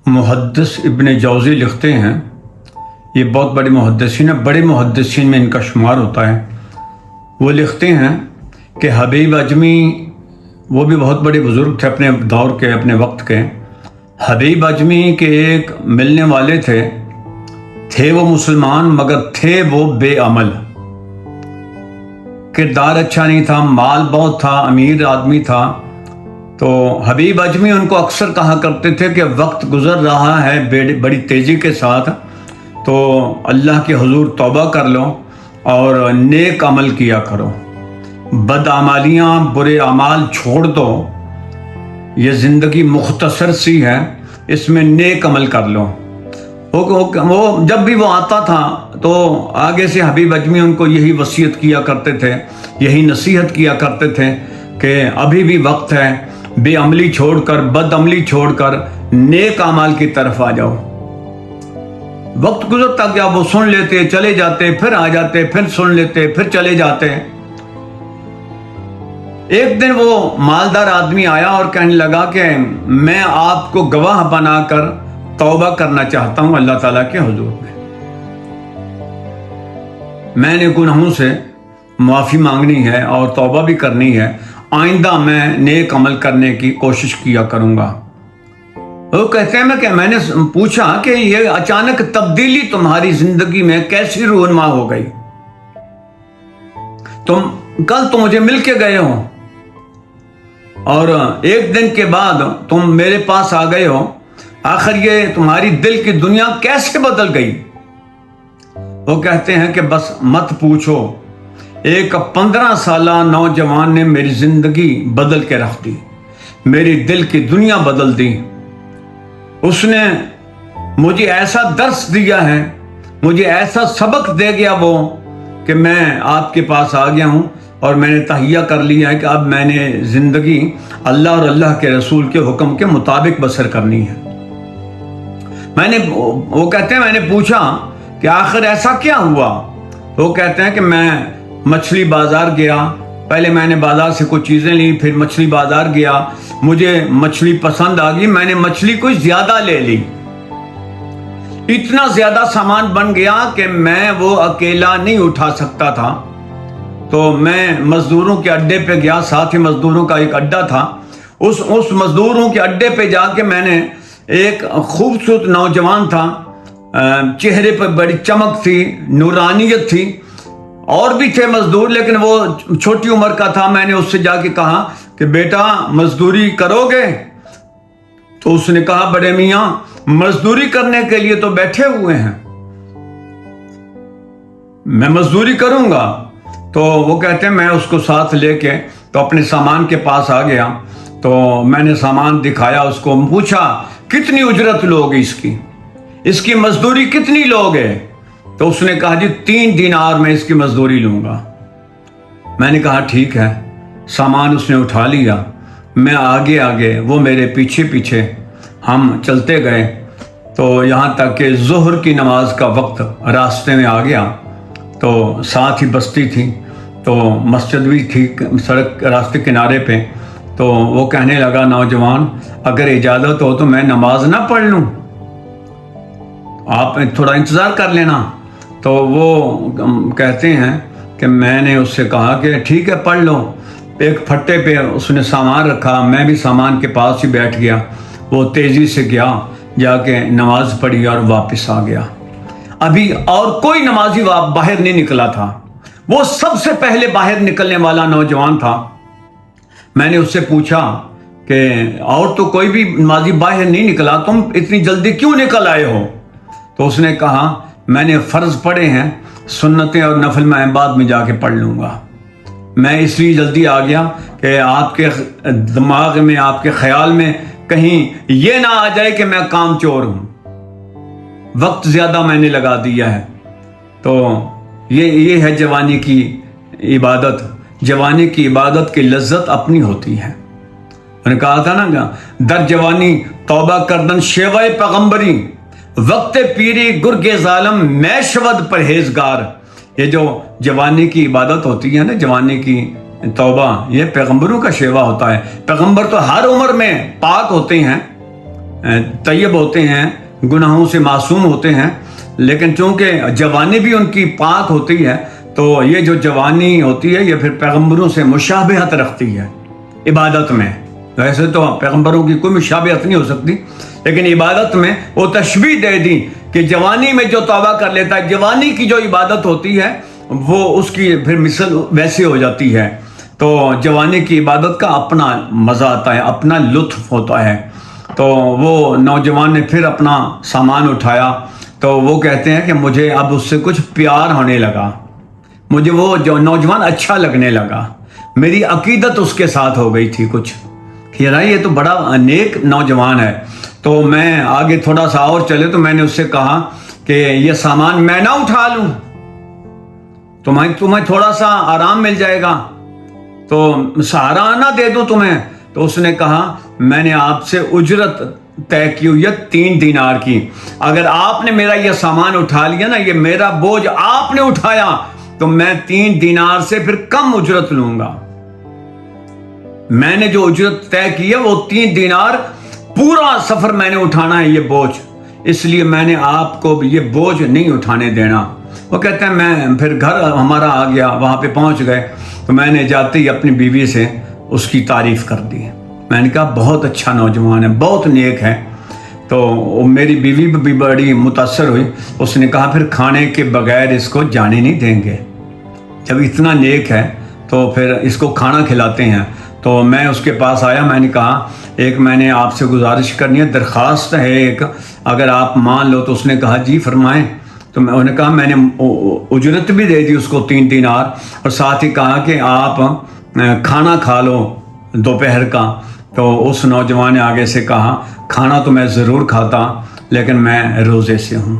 محدث ابن جوزی لکھتے ہیں، یہ بہت بڑے محدثین ہیں، بڑے محدثین میں ان کا شمار ہوتا ہے۔ وہ لکھتے ہیں کہ حبیب اجمی، وہ بھی بہت بڑے بزرگ تھے اپنے دور کے، اپنے وقت کے۔ حبیب اجمی کے ایک ملنے والے تھے وہ مسلمان، مگر تھے وہ بے عمل، کردار اچھا نہیں تھا، مال بہت تھا، امیر آدمی تھا۔ تو حبیب اجمی ان کو اکثر کہا کرتے تھے کہ وقت گزر رہا ہے بڑی تیزی کے ساتھ، تو اللہ کے حضور توبہ کر لو اور نیک عمل کیا کرو، بد اعمالیاں، برے اعمال چھوڑ دو، یہ زندگی مختصر سی ہے، اس میں نیک عمل کر لو۔ وہ جب بھی وہ آتا تھا تو آگے سے حبیب اجمی ان کو یہی وصیت کیا کرتے تھے، یہی نصیحت کیا کرتے تھے کہ ابھی بھی وقت ہے، بے عملی چھوڑ کر، بد عملی چھوڑ کر نیک اعمال کی طرف آ جاؤ۔ وقت گزرتا گیا، وہ سن لیتے، چلے جاتے، پھر آ جاتے، پھر سن لیتے، پھر چلے جاتے۔ ایک دن وہ مالدار آدمی آیا اور کہنے لگا کہ میں آپ کو گواہ بنا کر توبہ کرنا چاہتا ہوں اللہ تعالیٰ کے حضور میں نے گناہوں سے معافی مانگنی ہے اور توبہ بھی کرنی ہے، آئندہ میں نیک عمل کرنے کی کوشش کیا کروں گا۔ وہ کہتے ہیں کہ میں نے پوچھا کہ یہ اچانک تبدیلی تمہاری زندگی میں کیسی رونما ہو گئی؟ کل تو مجھے مل کے گئے ہو اور ایک دن کے بعد تم میرے پاس آ گئے ہو، آخر یہ تمہاری دل کی دنیا کیسے بدل گئی؟ وہ کہتے ہیں کہ بس مت پوچھو، ایک 15 سالہ نوجوان نے میری زندگی بدل کے رکھ دی، میری دل کی دنیا بدل دی۔ اس نے مجھے ایسا درس دیا ہے، مجھے ایسا سبق دے گیا وہ، کہ میں آپ کے پاس آ گیا ہوں اور میں نے تہیہ کر لیا ہے کہ اب میں نے زندگی اللہ اور اللہ کے رسول کے حکم کے مطابق بسر کرنی ہے۔ وہ کہتے ہیں میں نے پوچھا کہ آخر ایسا کیا ہوا؟ وہ کہتے ہیں کہ میں مچھلی بازار گیا، پہلے میں نے بازار سے کچھ چیزیں لی، پھر مچھلی بازار گیا، مجھے مچھلی پسند آ گئی، میں نے مچھلی کچھ زیادہ لے لی، اتنا زیادہ سامان بن گیا کہ میں وہ اکیلا نہیں اٹھا سکتا تھا، تو میں مزدوروں کے اڈے پہ گیا، ساتھ ہی مزدوروں کا ایک اڈا تھا، اس مزدوروں کے اڈے پہ جا کے میں نے ایک خوبصورت نوجوان تھا، چہرے پہ بڑی چمک تھی، نورانیت تھی، اور بھی تھے مزدور لیکن وہ چھوٹی عمر کا تھا۔ میں نے اس سے جا کے کہا کہ بیٹا مزدوری کرو گے؟ تو اس نے کہا بڑے میاں مزدوری کرنے کے لیے تو بیٹھے ہوئے ہیں، میں مزدوری کروں گا۔ تو وہ کہتے ہیں میں اس کو ساتھ لے کے تو اپنے سامان کے پاس آ گیا، تو میں نے سامان دکھایا، اس کو پوچھا کتنی اجرت لوگے اس کی مزدوری کتنی لوگے؟ تو اس نے کہا جی 3 دینار میں اس کی مزدوری لوں گا۔ میں نے کہا ٹھیک ہے، سامان اس نے اٹھا لیا، میں آگے وہ میرے پیچھے ہم چلتے گئے، تو یہاں تک کہ ظہر کی نماز کا وقت راستے میں آ گیا، تو ساتھ ہی بستی تھی، تو مسجد بھی تھی سڑک راستے کنارے پہ۔ تو وہ کہنے لگا نوجوان اگر اجازت ہو تو میں نماز نہ پڑھ لوں، آپ تھوڑا انتظار کر لینا۔ تو وہ کہتے ہیں کہ میں نے اس سے کہا کہ ٹھیک ہے پڑھ لو۔ ایک پھٹے پہ اس نے سامان رکھا، میں بھی سامان کے پاس ہی بیٹھ گیا، وہ تیزی سے گیا، جا کے نماز پڑھی اور واپس آ گیا۔ ابھی اور کوئی نمازی باہر نہیں نکلا تھا، وہ سب سے پہلے باہر نکلنے والا نوجوان تھا۔ میں نے اس سے پوچھا کہ اور تو کوئی بھی نمازی باہر نہیں نکلا، تم اتنی جلدی کیوں نکل آئے ہو؟ تو اس نے کہا میں نے فرض پڑھے ہیں، سنتیں اور نفل میں بعد میں جا کے پڑھ لوں گا، میں اس لیے جلدی آ گیا کہ آپ کے دماغ میں، آپ کے خیال میں کہیں یہ نہ آ جائے کہ میں کام چور ہوں، وقت زیادہ میں نے لگا دیا ہے۔ تو یہ ہے جوانی کی عبادت۔ جوانی کی عبادت کی لذت اپنی ہوتی ہے۔ میں نے کہا تھا نا در جوانی توبہ کردن شیوہ پیغمبری، وقت پیری گرگ ظالم میں شود پرہیزگار۔ یہ جو جوانی کی عبادت ہوتی ہے نا، جوانی کی توبہ، یہ پیغمبروں کا شیوا ہوتا ہے۔ پیغمبر تو ہر عمر میں پاک ہوتے ہیں، طیب ہوتے ہیں، گناہوں سے معصوم ہوتے ہیں، لیکن چونکہ جوانی بھی ان کی پاک ہوتی ہے تو یہ جو جوانی ہوتی ہے یہ پھر پیغمبروں سے مشابہت رکھتی ہے عبادت میں۔ ویسے تو پیغمبروں کی کوئی مشابہت نہیں ہو سکتی، لیکن عبادت میں وہ تشبیہ دے دی کہ جوانی میں جو توبہ کر لیتا ہے، جوانی کی جو عبادت ہوتی ہے وہ اس کی پھر مثل ویسے ہو جاتی ہے۔ تو جوانی کی عبادت کا اپنا مزہ آتا ہے، اپنا لطف ہوتا ہے۔ تو وہ نوجوان نے پھر اپنا سامان اٹھایا، تو وہ کہتے ہیں کہ مجھے اب اس سے کچھ پیار ہونے لگا، مجھے وہ جو نوجوان اچھا لگنے لگا، میری عقیدت اس کے ساتھ ہو گئی تھی کچھ کہ یہ تو بڑا نیک نوجوان ہے۔ تو میں آگے تھوڑا سا اور چلے تو میں نے اس سے کہا کہ یہ سامان میں نہ اٹھا لوں، تمہیں تھوڑا سا آرام مل جائے گا، تو سہارا نہ دے دوں تمہیں۔ تو اس نے کہا میں نے آپ سے اجرت طے کی ہوئی ہے 3 دینار کی، اگر آپ نے میرا یہ سامان اٹھا لیا نا، یہ میرا بوجھ آپ نے اٹھایا، تو میں 3 دینار سے پھر کم اجرت لوں گا۔ میں نے جو اجرت طے کی ہے وہ 3 دینار، پورا سفر میں نے اٹھانا ہے یہ بوجھ، اس لیے میں نے آپ کو یہ بوجھ نہیں اٹھانے دینا۔ وہ کہتے ہیں میں پھر گھر ہمارا آ گیا، وہاں پہ پہنچ گئے تو میں نے جاتے ہی اپنی بیوی سے اس کی تعریف کر دی۔ میں نے کہا بہت اچھا نوجوان ہے، بہت نیک ہے۔ تو میری بیوی بھی بڑی متاثر ہوئی، اس نے کہا پھر کھانے کے بغیر اس کو جانے نہیں دیں گے، جب اتنا نیک ہے تو پھر اس کو کھانا کھلاتے ہیں۔ تو میں اس کے پاس آیا، میں نے کہا ایک میں نے آپ سے گزارش کرنی ہے، درخواست ہے ایک، اگر آپ مان لو۔ تو اس نے کہا جی فرمائیں۔ تو میں نے کہا میں نے اجرت بھی دے دی اس کو 3 دینار، اور ساتھ ہی کہا کہ آپ کھانا کھا لو دوپہر کا۔ تو اس نوجوان نے آگے سے کہا کھانا تو میں ضرور کھاتا، لیکن میں روزے سے ہوں،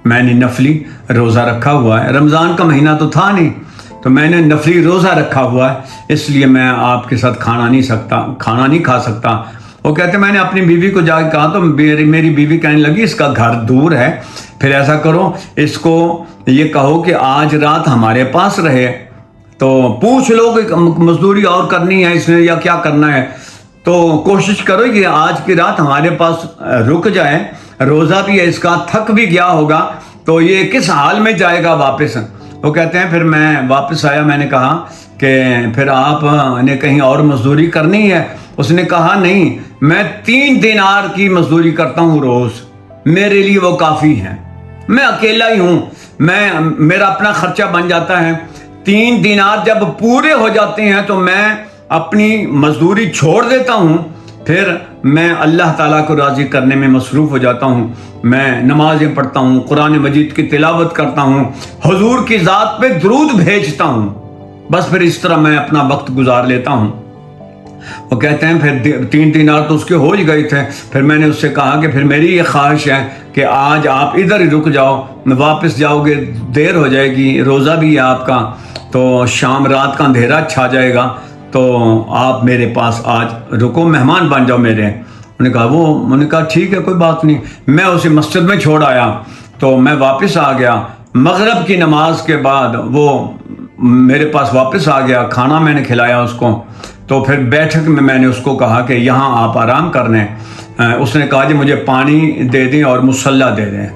میں نے نفلی روزہ رکھا ہوا ہے، رمضان کا مہینہ تو تھا نہیں، تو میں نے نفلی روزہ رکھا ہوا ہے، اس لیے میں آپ کے ساتھ کھانا نہیں کھا سکتا۔ وہ کہتے ہیں میں نے اپنی بیوی کو جا کے کہا تو میری بیوی کہنے لگی اس کا گھر دور ہے، پھر ایسا کرو اس کو یہ کہو کہ آج رات ہمارے پاس رہے، تو پوچھ لو کہ مزدوری اور کرنی ہے اس نے یا کیا کرنا ہے، تو کوشش کرو کہ آج کی رات ہمارے پاس رک جائے، روزہ بھی ہے اس کا، تھک بھی گیا ہوگا تو یہ کس حال میں جائے گا واپس۔ وہ کہتے ہیں پھر میں واپس آیا، میں نے کہا کہ پھر آپ نے کہیں اور مزدوری کرنی ہے؟ اس نے کہا نہیں، میں 3 دینار کی مزدوری کرتا ہوں روز، میرے لیے وہ کافی ہے، میں اکیلا ہی ہوں، میرا اپنا خرچہ بن جاتا ہے۔ 3 دینار جب پورے ہو جاتے ہیں تو میں اپنی مزدوری چھوڑ دیتا ہوں، پھر میں اللہ تعالیٰ کو راضی کرنے میں مصروف ہو جاتا ہوں، میں نمازیں پڑھتا ہوں، قرآن مجید کی تلاوت کرتا ہوں، حضور کی ذات پہ درود بھیجتا ہوں، بس پھر اس طرح میں اپنا وقت گزار لیتا ہوں۔ وہ کہتے ہیں پھر 3 دینار تو اس کے ہو ہی گئے تھے، پھر میں نے اس سے کہا کہ پھر میری یہ خواہش ہے کہ آج آپ ادھر ہی رک جاؤ، واپس جاؤ گے دیر ہو جائے گی، روزہ بھی ہے آپ کا، تو شام رات کا اندھیرا چھا جائے گا، تو آپ میرے پاس آج رکو، مہمان بن جاؤ میرے۔ میں نے کہا ٹھیک ہے کوئی بات نہیں۔ میں اسے مسجد میں چھوڑ آیا، تو میں واپس آ گیا، مغرب کی نماز کے بعد وہ میرے پاس واپس آ گیا، کھانا میں نے کھلایا اس کو، تو پھر بیٹھک میں نے اس کو کہا کہ یہاں آپ آرام کر لیں۔ اس نے کہا جی مجھے پانی دے دیں اور مصلی دے دیں۔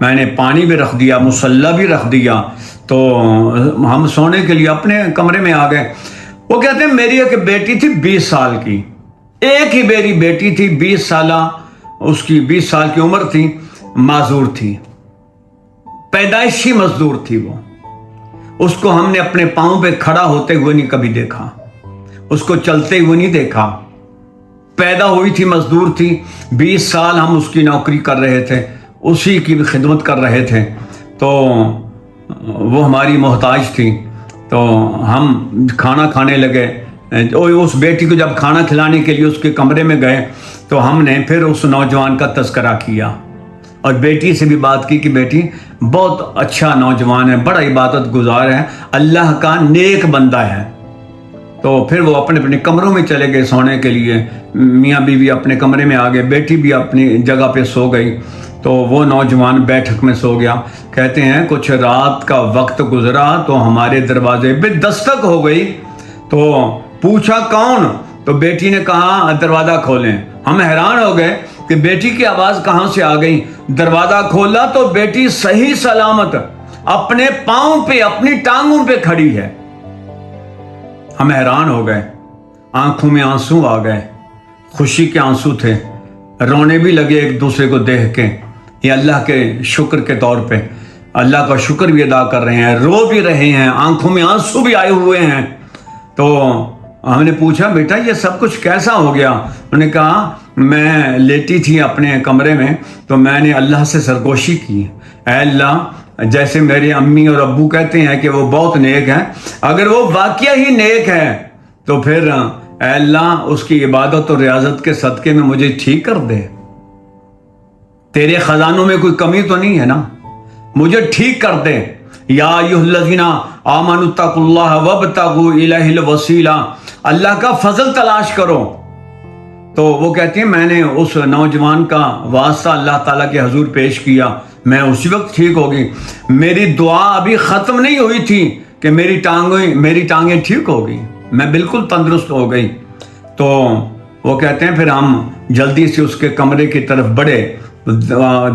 میں نے پانی بھی رکھ دیا، مصلی بھی رکھ دیا، تو ہم سونے کے لیے اپنے کمرے میں آ گئے۔ وہ کہتے ہیں میری ایک بیٹی تھی 20 سال کی، ایک ہی میری بیٹی تھی 20 سالہ، اس کی 20 سال کی عمر تھی، معذور تھی، پیدائشی مزدور تھی وہ، اس کو ہم نے اپنے پاؤں پہ کھڑا ہوتے ہوئے نہیں کبھی دیکھا، اس کو چلتے ہوئے نہیں دیکھا، پیدا ہوئی تھی مزدور تھی، 20 سال ہم اس کی نوکری کر رہے تھے، اسی کی بھی خدمت کر رہے تھے، تو وہ ہماری محتاج تھی، تو ہم کھانا کھانے لگے۔ اس بیٹی کو جب کھانا کھلانے کے لیے اس کے کمرے میں گئے تو ہم نے پھر اس نوجوان کا تذکرہ کیا اور بیٹی سے بھی بات کی کہ بیٹی بہت اچھا نوجوان ہے، بڑا عبادت گزار ہے، اللہ کا نیک بندہ ہے۔ تو پھر وہ اپنے اپنے کمروں میں چلے گئے سونے کے لیے، میاں بیوی اپنے کمرے میں آ گئے، بیٹی بھی اپنی جگہ پہ سو گئی، تو وہ نوجوان بیٹھک میں سو گیا۔ کہتے ہیں کچھ رات کا وقت گزرا تو ہمارے دروازے پہ دستک ہو گئی، تو پوچھا کون؟ تو بیٹی نے کہا دروازہ کھولیں۔ ہم حیران ہو گئے کہ بیٹی کی آواز کہاں سے آ گئی. دروازہ کھولا تو بیٹی صحیح سلامت اپنے پاؤں پہ اپنی ٹانگوں پہ کھڑی ہے. ہم حیران ہو گئے, آنکھوں میں آنسو آ گئے, خوشی کے آنسو تھے, رونے بھی لگے ایک دوسرے کو دیکھ کے. یہ اللہ کے شکر کے طور پہ اللہ کا شکر بھی ادا کر رہے ہیں, رو بھی رہے ہیں, آنکھوں میں آنسو بھی آئے ہوئے ہیں. تو ہم نے پوچھا بیٹا یہ سب کچھ کیسا ہو گیا؟ انہوں نے کہا میں لیٹی تھی اپنے کمرے میں تو میں نے اللہ سے سرگوشی کی, اے اللہ جیسے میرے امی اور ابو کہتے ہیں کہ وہ بہت نیک ہیں, اگر وہ واقعہ ہی نیک ہے تو پھر اے اللہ اس کی عبادت اور ریاضت کے صدقے میں مجھے ٹھیک کر دے. تیرے خزانوں میں کوئی کمی تو نہیں ہے نا, مجھے ٹھیک کر دے. یا ایھا الذین آمنوا اتقوا اللہ وابتغوا الیہ الوسیلہ, اللہ کا فضل تلاش کرو. تو وہ کہتی ہیں میں نے اس نوجوان کا واسطہ اللہ تعالیٰ کے حضور پیش کیا, میں اسی وقت ٹھیک ہو گئی. میری دعا ابھی ختم نہیں ہوئی تھی کہ میری ٹانگیں ٹھیک ہو گئی, میں بالکل تندرست ہو گئی. تو وہ کہتے ہیں پھر ہم جلدی سے اس کے کمرے کی طرف بڑھے,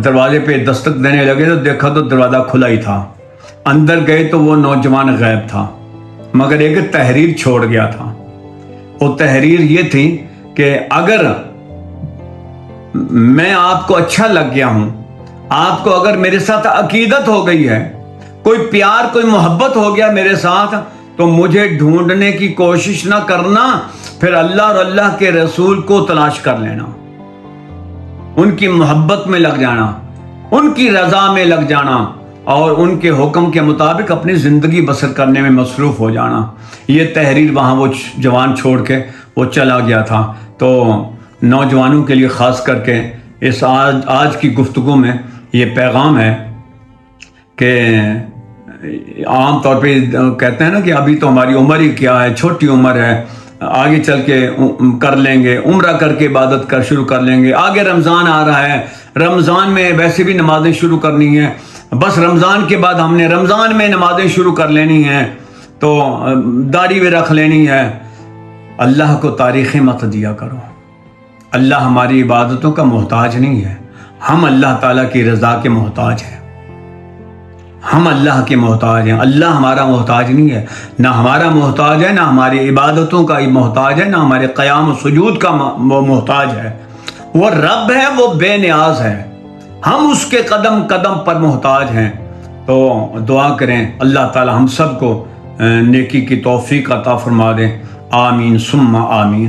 دروازے پہ دستک دینے لگے تو دیکھا تو دروازہ کھلا ہی تھا. اندر گئے تو وہ نوجوان غائب تھا, مگر ایک تحریر چھوڑ گیا تھا. وہ تحریر یہ تھی کہ اگر میں آپ کو اچھا لگ گیا ہوں, آپ کو اگر میرے ساتھ عقیدت ہو گئی ہے, کوئی پیار کوئی محبت ہو گیا میرے ساتھ, تو مجھے ڈھونڈنے کی کوشش نہ کرنا, پھر اللہ اور اللہ کے رسول کو تلاش کر لینا, ان کی محبت میں لگ جانا, ان کی رضا میں لگ جانا اور ان کے حکم کے مطابق اپنی زندگی بسر کرنے میں مصروف ہو جانا. یہ تحریر وہاں وہ جوان چھوڑ کے وہ چلا گیا تھا. تو نوجوانوں کے لیے خاص کر کے اس آج کی گفتگو میں یہ پیغام ہے کہ عام طور پہ کہتے ہیں نا کہ ابھی تو ہماری عمر ہی کیا ہے, چھوٹی عمر ہے, آگے چل کے کر لیں گے, عمرہ کر کے عبادت شروع کر لیں گے, آگے رمضان آ رہا ہے, رمضان میں ویسے بھی نمازیں شروع کرنی ہیں, بس رمضان کے بعد ہم نے رمضان میں نمازیں شروع کر لینی ہیں, تو داڑھی بھی رکھ لینی ہے. اللہ کو تاریخیں مت دیا کرو, اللہ ہماری عبادتوں کا محتاج نہیں ہے, ہم اللہ تعالیٰ کی رضا کے محتاج ہیں, ہم اللہ کے محتاج ہیں. اللہ ہمارا محتاج نہیں ہے, نہ ہمارا محتاج ہے, نہ ہماری عبادتوں کا محتاج ہے, نہ ہمارے قیام و سجود کا محتاج ہے. وہ رب ہے, وہ بے نیاز ہے, ہم اس کے قدم قدم پر محتاج ہیں. تو دعا کریں اللہ تعالی ہم سب کو نیکی کی توفیق عطا فرما دیں. آمین ثم آمین.